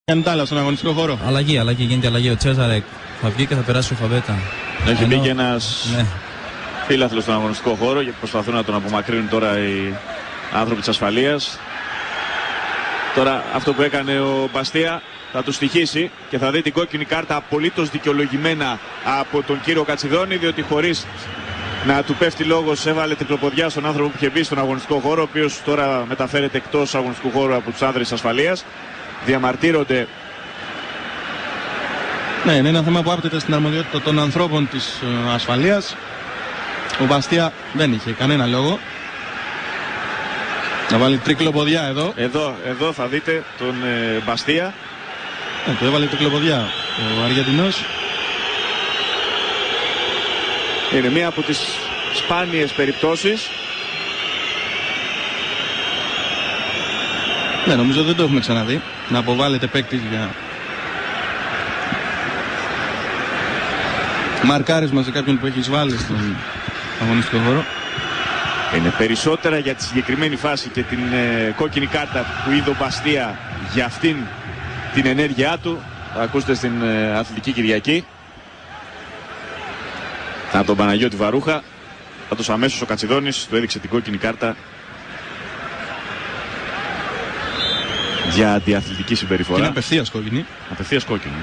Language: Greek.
Κάνετε άλλα στον αγωνιστικό χώρο. Αλλαγή, γίνεται αλλαγή. Ο Τσέζαρεκ θα βγει και θα περάσει ο Φαβέτα. Έχει μπει και ένας φίλαθλος στον αγωνιστικό χώρο και προσπαθούν να τον απομακρύνουν τώρα οι άνθρωποι της ασφαλείας. Τώρα αυτό που έκανε ο Μπαστία θα του στοιχήσει και θα δει την κόκκινη κάρτα απολύτως δικαιολογημένα από τον κύριο Κατσιδόνη, διότι χωρίς να του πέφτει λόγος έβαλε τριπλοποδιά στον άνθρωπο που είχε μπει στον αγωνιστικό χώρο, ο οποίος τώρα μεταφέρεται εκτός αγωνιστικού χώρου από τους άνδρες ασφαλείας. Διαμαρτύρονται. Ναι, είναι ένα θέμα που άπτεται στην αρμοδιότητα των ανθρώπων της ασφαλείας. Ο Μπαστία δεν είχε κανένα λόγο να βάλει τρικλοποδιά εδώ. Εδώ θα δείτε τον Μπαστία. Του έβαλε τρικλοποδιά ο Αργεντινός. Είναι μία από τις σπάνιες περιπτώσεις. Ναι, νομίζω δεν το έχουμε ξαναδεί να αποβάλλεται παίκτης για μαρκάρισμα σε κάποιον που έχει εισβάλει στον αγωνιστικό χώρο. Είναι περισσότερα για τη συγκεκριμένη φάση και την κόκκινη κάρτα που είδε ο Μπαστία για αυτήν την ενέργειά του. Θα ακούσετε στην Αθλητική Κυριακή από τον Παναγιώτη Βαρούχα. Πάντως αμέσως ο Κατσιδόνης του έδειξε την κόκκινη κάρτα για αντιαθλητική συμπεριφορά. Είναι απευθείας κόκκινη. Απευθείας κόκκινη.